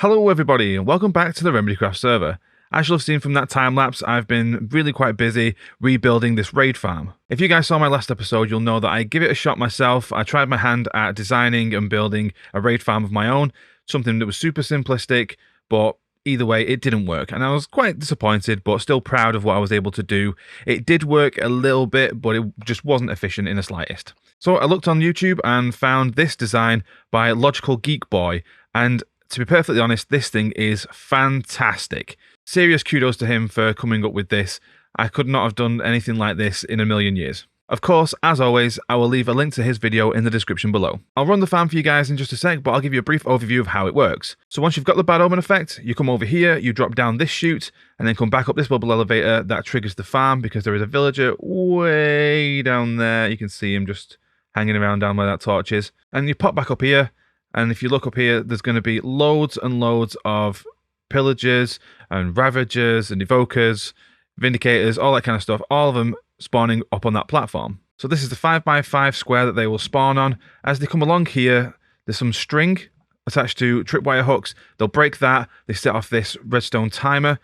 Hello everybody and welcome back to the RemedyCraft server. As you'll have seen from that time lapse, I've been really quite busy rebuilding this raid farm. If you guys saw my last episode, you'll know that I give it a shot myself. I tried my hand at designing and building a raid farm of my own, something that was super simplistic, but either way, it didn't work. And I was quite disappointed, but still proud of what I was able to do. It did work a little bit, but it just wasn't efficient in the slightest. So I looked on YouTube and found this design by Logical Geek Boy, and to be perfectly honest, this thing is fantastic. Serious kudos to him for coming up with this. I could not have done anything like this in a million years. Of course, as always, I will leave a link to his video in the description below. I'll run the farm for you guys in just a sec, but I'll give you a brief overview of how it works. So once you've got the bad omen effect, you come over here, you drop down this chute, and then come back up this bubble elevator that triggers the farm because there is a villager way down there. You can see him just hanging around down where that torch is. And you pop back up here, and if you look up here, there's going to be loads and loads of pillagers and ravagers and evokers, vindicators, all that kind of stuff, all of them spawning up on that platform. So this is the 5x5 square that they will spawn on. As they come along here, there's some string attached to tripwire hooks. They'll break that. They set off this redstone timer,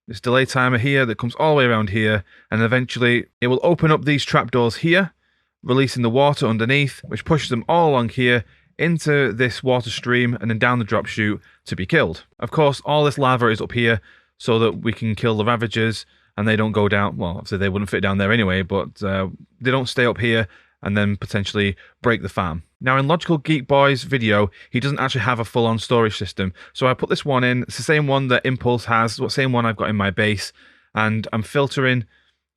this delay timer here that comes all the way around here, and eventually it will open up these trapdoors here, releasing the water underneath, which pushes them all along here into this water stream and then down the drop chute to be killed. Of course, all this lava is up here so that we can kill the ravagers and they don't go down. Well, obviously they wouldn't fit down there anyway, but they don't stay up here and then potentially break the farm. Now, in Logical Geek Boy's video, he doesn't actually have a full-on storage system, so I put this one in. It's the same one that Impulse has, the same one I've got in my base, and I'm filtering,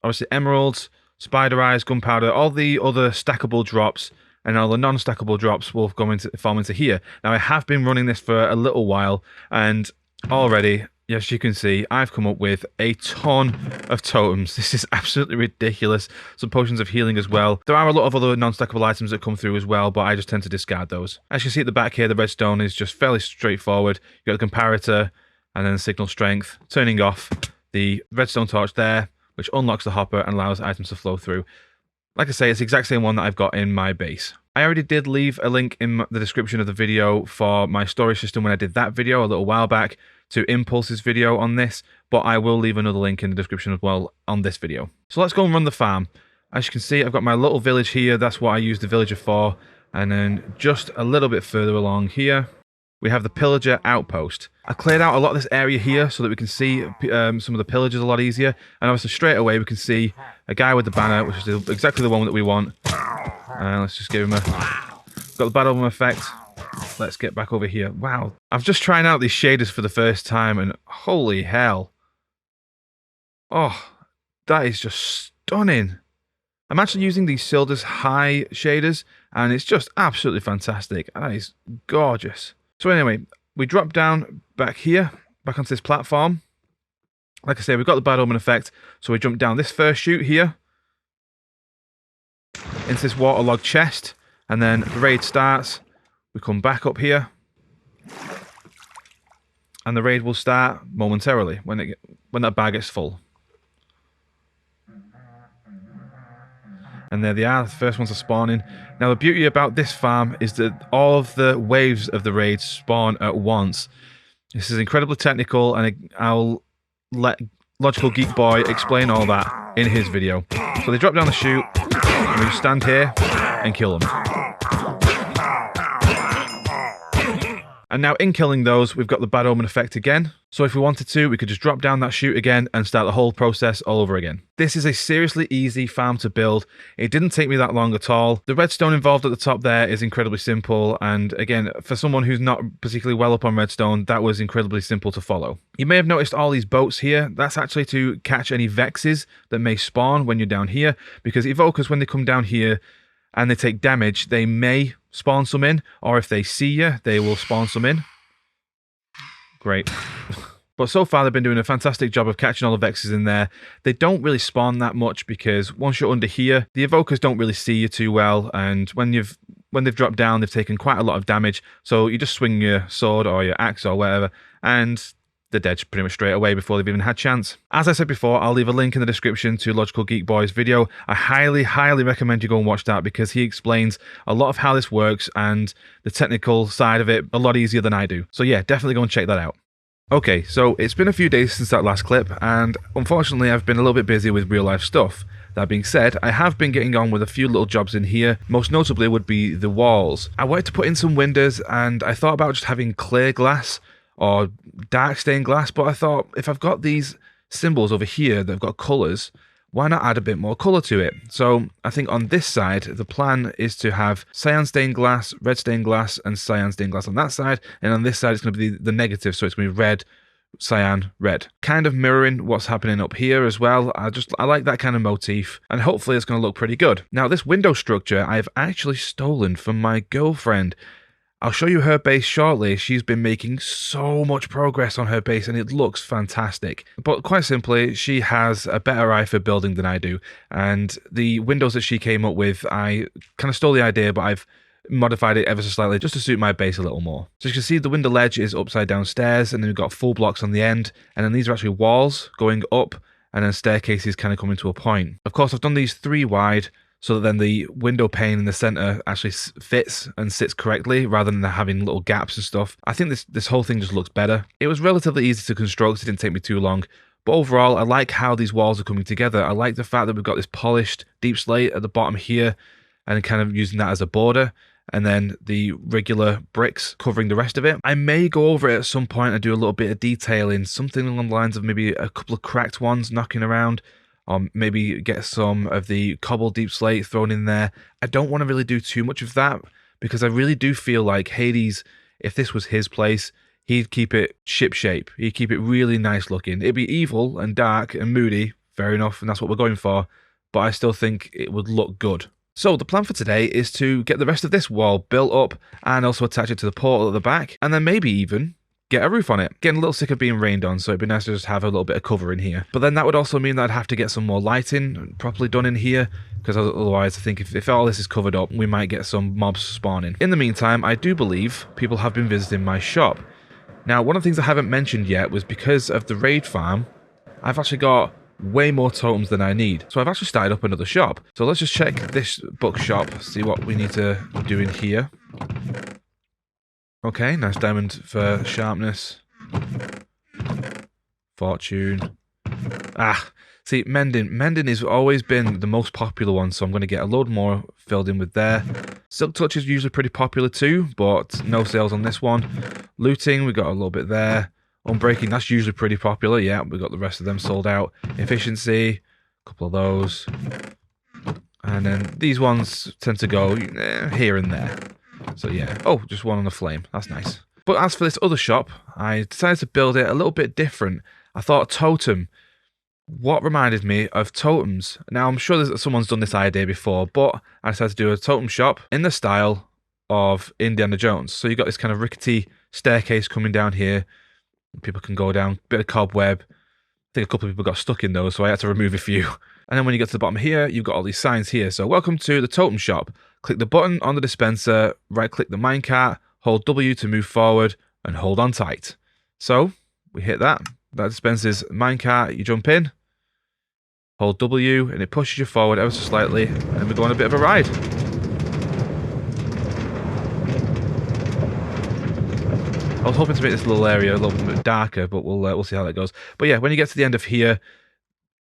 obviously, emeralds, spider eyes, gunpowder, all the other stackable drops, and all the non-stackable drops will fall into here. Now, I have been running this for a little while, and already, as you can see, I've come up with a ton of totems. This is absolutely ridiculous. Some potions of healing as well. There are a lot of other non-stackable items that come through as well, but I just tend to discard those. As you can see at the back here, the redstone is just fairly straightforward. You've got the comparator, and then signal strength, turning off the redstone torch there, which unlocks the hopper and allows items to flow through. Like I say, it's the exact same one that I've got in my base. I already did leave a link in the description of the video for my storage system when I did that video a little while back to Impulse's video on this, but I will leave another link in the description as well on this video. So let's go and run the farm. As you can see, I've got my little village here. That's what I use the villager for. And then just a little bit further along here, we have the pillager outpost. I cleared out a lot of this area here so that we can see some of the pillagers a lot easier. And obviously straight away we can see a guy with the banner, which is exactly the one that we want. Let's just give him a... Got the bad omen effect. Let's get back over here. Wow. I've just tried out these shaders for the first time and holy hell. Oh, that is just stunning. I'm actually using these Silder's High shaders and it's just absolutely fantastic. That is gorgeous. So anyway, we drop down back here, back onto this platform. Like I say, we've got the bad omen effect, so we jump down this first chute here into this waterlogged chest, and then the raid starts. We come back up here, and the raid will start momentarily when that bar gets full. And there they are, the first ones are spawning. Now the beauty about this farm is that all of the waves of the raid spawn at once. This is incredibly technical, and I'll let Logical Geek Boy explain all that in his video. So they drop down the chute, and we just stand here and kill them. And now in killing those, we've got the bad omen effect again. So if we wanted to, we could just drop down that chute again and start the whole process all over again. This is a seriously easy farm to build. It didn't take me that long at all. The redstone involved at the top there is incredibly simple. And again, for someone who's not particularly well up on redstone, that was incredibly simple to follow. You may have noticed all these boats here. That's actually to catch any vexes that may spawn when you're down here. Because evokers, when they come down here and they take damage, they may spawn some in, or if they see you, they will spawn some in. Great. But so far, they've been doing a fantastic job of catching all the vexes in there. They don't really spawn that much because once you're under here, the evokers don't really see you too well, and when they've dropped down, they've taken quite a lot of damage, so you just swing your sword or your axe or whatever, and they're dead pretty much straight away before they've even had a chance. As I said before, I'll leave a link in the description to Logical Geek Boy's video. I highly recommend you go and watch that because he explains a lot of how this works and the technical side of it a lot easier than I do. So yeah, definitely go and check that out. Okay, so it's been a few days since that last clip, and unfortunately I've been a little bit busy with real life stuff. That being said, I have been getting on with a few little jobs in here, most notably would be the walls. I wanted to put in some windows and I thought about just having clear glass or dark stained glass, but I thought if I've got these symbols over here that have got colours, why not add a bit more colour to it? So I think on this side, the plan is to have cyan stained glass, red stained glass, and cyan stained glass on that side, and on this side it's going to be the negative, so it's going to be red, cyan, red. Kind of mirroring what's happening up here as well. I like that kind of motif, and hopefully it's going to look pretty good. Now this window structure I've actually stolen from my girlfriend. I'll show you her base shortly. She's been making so much progress on her base and it looks fantastic. But quite simply, she has a better eye for building than I do. And the windows that she came up with, I kind of stole the idea, but I've modified it ever so slightly just to suit my base a little more. So you can see the window ledge is upside down stairs, and then we've got full blocks on the end, and then these are actually walls going up, and then staircases kind of coming to a point. Of course, I've done these 3 wide, so that then the window pane in the center actually fits and sits correctly rather than having little gaps and stuff. I think this whole thing just looks better. It was relatively easy to construct, it didn't take me too long. But overall, I like how these walls are coming together. I like the fact that we've got this polished deep slate at the bottom here and kind of using that as a border, and then the regular bricks covering the rest of it. I may go over it at some point and do a little bit of detailing, something along the lines of maybe a couple of cracked ones knocking around, or maybe get some of the cobble deep slate thrown in there. I don't want to really do too much of that because I really do feel like Hades, if this was his place, he'd keep it ship-shape. He'd keep it really nice looking. It'd be evil and dark and moody, fair enough, and that's what we're going for, but I still think it would look good. So the plan for today is to get the rest of this wall built up and also attach it to the portal at the back, and then maybe even get a roof on it. Getting a little sick of being rained on, so it'd be nice to just have a little bit of cover in here. But then that would also mean that I'd have to get some more lighting properly done in here, because otherwise I think if all this is covered up, we might get some mobs spawning. In the meantime, I do believe people have been visiting my shop. Now, one of the things I haven't mentioned yet was because of the raid farm, I've actually got way more totems than I need. So I've actually started up another shop. So let's just check this bookshop, see what we need to do in here. Okay, nice diamond for sharpness. Fortune. See, mending. Mending has always been the most popular one, so I'm going to get a load more filled in with there. Silk touch is usually pretty popular too, but no sales on this one. Looting, we got a little bit there. Unbreaking, that's usually pretty popular. Yeah, we got the rest of them sold out. Efficiency, a couple of those. And then these ones tend to go here and there. So yeah, oh, just one on the flame. That's nice. But as for this other shop, I decided to build it a little bit different. I thought totem. What reminded me of totems? Now, I'm sure that someone's done this idea before, but I decided to do a totem shop in the style of Indiana Jones. So you've got this kind of rickety staircase coming down here. People can go down, bit of cobweb. I think a couple of people got stuck in those, so I had to remove a few. And then when you get to the bottom here, you've got all these signs here. So welcome to the totem shop. Click the button on the dispenser, right-click the minecart, hold W to move forward, and hold on tight. So we hit that. That dispenses minecart. You jump in, hold W, and it pushes you forward ever so slightly, and we go on a bit of a ride. I was hoping to make this little area a little bit darker, but we'll see how that goes. But yeah, when you get to the end of here,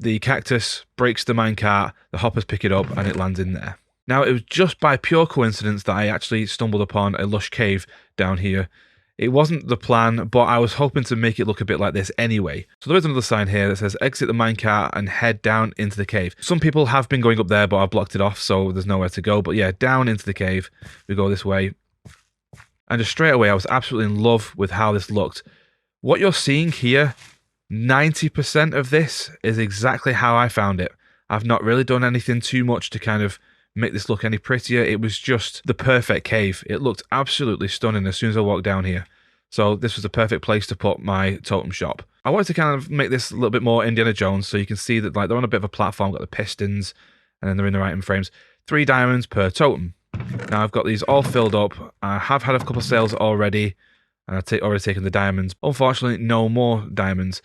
the cactus breaks the minecart, the hoppers pick it up, and it lands in there. Now, it was just by pure coincidence that I actually stumbled upon a lush cave down here. It wasn't the plan, but I was hoping to make it look a bit like this anyway. So there is another sign here that says exit the minecart and head down into the cave. Some people have been going up there, but I've blocked it off, so there's nowhere to go. But yeah, down into the cave. We go this way. And just straight away, I was absolutely in love with how this looked. What you're seeing here, 90% of this is exactly how I found it. I've not really done anything too much to kind of make this look any prettier. It was just the perfect cave. It looked absolutely stunning as soon as I walked down here. So this was the perfect place to put my totem shop. I wanted to kind of make this a little bit more Indiana Jones, so you can see that like they're on a bit of a platform, got the pistons, and then they're in the item frames. 3 diamonds per totem. Now I've got these all filled up. I have had a couple of sales already. And I've already taken the diamonds. Unfortunately, no more diamonds.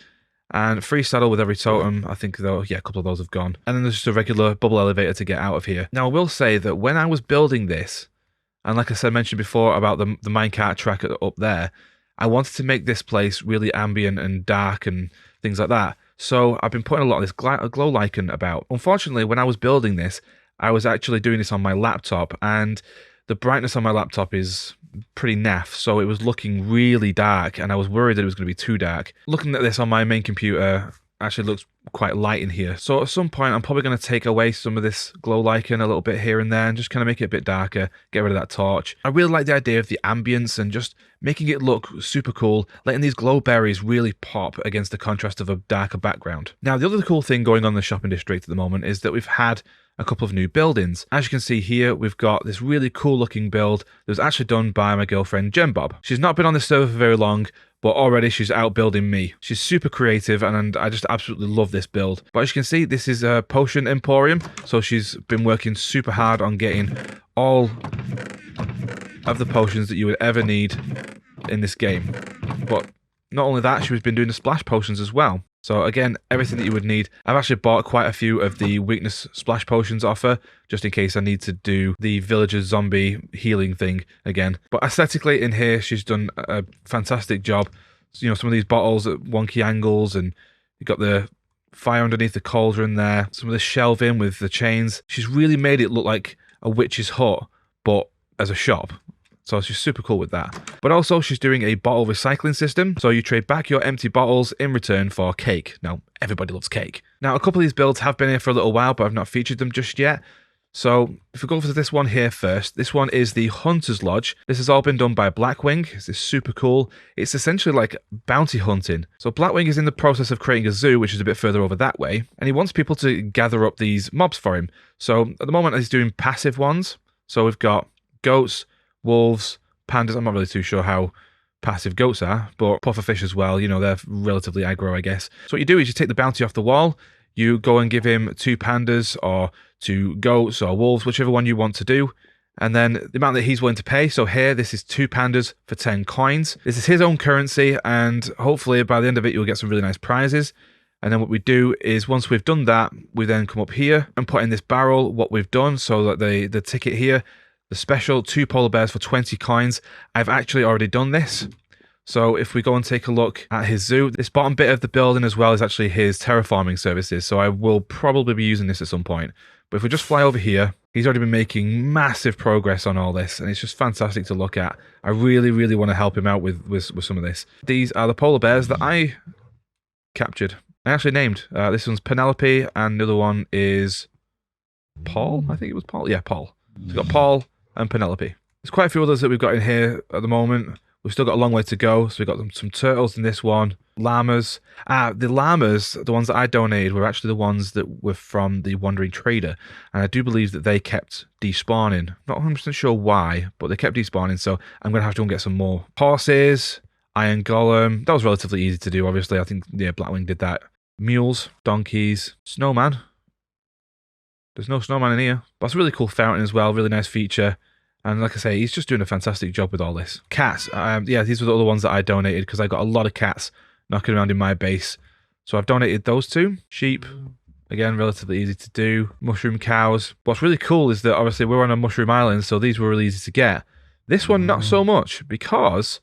And free saddle with every totem. I think, though, yeah, a couple of those have gone. And then there's just a regular bubble elevator to get out of here. Now, I will say that when I was building this, and like I said, mentioned before about the minecart track up there, I wanted to make this place really ambient and dark and things like that. So I've been putting a lot of this glow lichen about. Unfortunately, when I was building this, I was actually doing this on my laptop, and the brightness on my laptop is pretty naff, so it was looking really dark, and I was worried that it was going to be too dark. Looking at this on my main computer actually looks quite light in here. So at some point, I'm probably going to take away some of this glow lichen a little bit here and there and just kind of make it a bit darker, get rid of that torch. I really like the idea of the ambience and just making it look super cool, letting these glow berries really pop against the contrast of a darker background. Now, the other cool thing going on in the shopping district at the moment is that we've had a couple of new buildings. As you can see here, we've got this really cool looking build that was actually done by my girlfriend Jen Bob. She's not been on this server for very long, but already she's outbuilding me. She's super creative, and I just absolutely love this build. But as you can see, this is a potion emporium, so she's been working super hard on getting all of the potions that you would ever need in this game. But not only that, she's been doing the splash potions as well. So again, everything that you would need. I've actually bought quite a few of the weakness splash potions off her, just in case I need to do the villager zombie healing thing again. But aesthetically in here, she's done a fantastic job. So, you know, some of these bottles at wonky angles, and you've got the fire underneath the cauldron there. Some of the shelving with the chains. She's really made it look like a witch's hut, but as a shop. So she's super cool with that. But also she's doing a bottle recycling system. So you trade back your empty bottles in return for cake. Now, everybody loves cake. Now, a couple of these builds have been here for a little while, but I've not featured them just yet. So if we go for this one here first, this one is the Hunter's Lodge. This has all been done by Blackwing. This is super cool. It's essentially like bounty hunting. So Blackwing is in the process of creating a zoo, which is a bit further over that way. And he wants people to gather up these mobs for him. So at the moment, he's doing passive ones. So we've got goats, wolves, pandas. I'm not really too sure how passive goats are, but pufferfish as well. You know, they're relatively aggro, I guess. So what you do is you take the bounty off the wall, you go and give him 2 pandas or 2 goats or wolves, whichever one you want to do, and then the amount that he's willing to pay. So here, this is 2 pandas for 10 coins. This is his own currency, and hopefully by the end of it, you'll get some really nice prizes. And then what we do is once we've done that, we then come up here and put in this barrel what we've done. So that the ticket here, the special 2 polar bears for 20 coins. I've actually already done this. So if we go and take a look at his zoo, this bottom bit of the building as well is actually his terraforming services. So I will probably be using this at some point. But if we just fly over here, he's already been making massive progress on all this. And it's just fantastic to look at. I really, really want to help him out with some of this. These are the polar bears that I captured. I actually named. This one's Penelope, and the other one is Paul. I think it was Paul. Yeah, Paul. So we've got Paul and Penelope. There's quite a few others that we've got in here at the moment. We've still got a long way to go. So we've got some turtles in this one. Llamas. The llamas, the ones that I donated, were actually the ones that were from the Wandering Trader. And I do believe that they kept despawning. Not 100% sure why, but they kept despawning. So I'm going to have to go and get some more. Horses. Iron Golem. That was relatively easy to do, obviously. I think, yeah, Blackwing did that. Mules. Donkeys. Snowman. There's no snowman in here. But it's a really cool fountain as well. Really nice feature. And like I say, he's just doing a fantastic job with all this. Cats. Yeah, these were the other ones that I donated because I got a lot of cats knocking around in my base. So I've donated those 2. Sheep. Again, relatively easy to do. Mushroom cows. What's really cool is that obviously we're on a mushroom island, so these were really easy to get. This one, not so much, because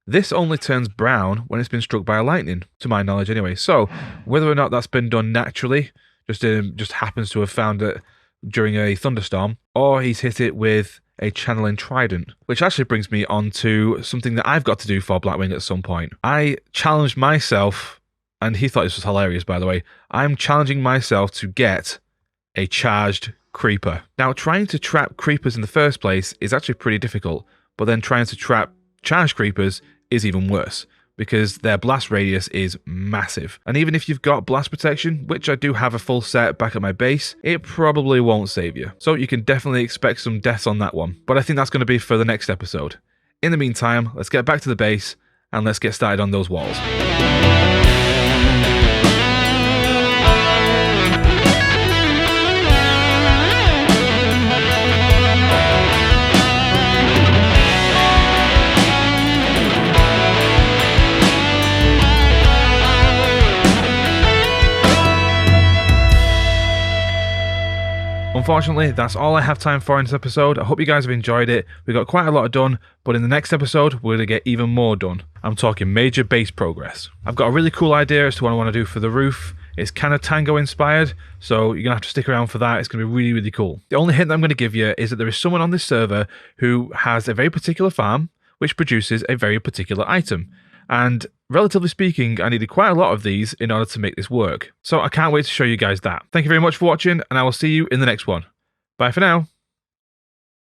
this only turns brown when it's been struck by a lightning, to my knowledge anyway. So whether or not that's been done naturally, just happens to have found it during a thunderstorm, or he's hit it with a channeling trident, which actually brings me on to something that I've got to do for Blackwing at some point. I challenged myself, and he thought this was hilarious, by the way. I'm challenging myself to get a charged creeper. Now, trying to trap creepers in the first place is actually pretty difficult, but then trying to trap charged creepers is even worse, because their blast radius is massive. And even if you've got blast protection, which I do have a full set back at my base, it probably won't save you. So you can definitely expect some deaths on that one. But I think that's going to be for the next episode. In the meantime, let's get back to the base and let's get started on those walls. Unfortunately, that's all I have time for in this episode. I hope you guys have enjoyed it. We got quite a lot done, but in the next episode, we're going to get even more done. I'm talking major base progress. I've got a really cool idea as to what I want to do for the roof. It's kind of tango inspired, so you're going to have to stick around for that. It's going to be really, really cool. The only hint that I'm going to give you is that there is someone on this server who has a very particular farm, which produces a very particular item. And relatively speaking, I needed quite a lot of these in order to make this work. So I can't wait to show you guys that. Thank you very much for watching, and I will see you in the next one. Bye for now.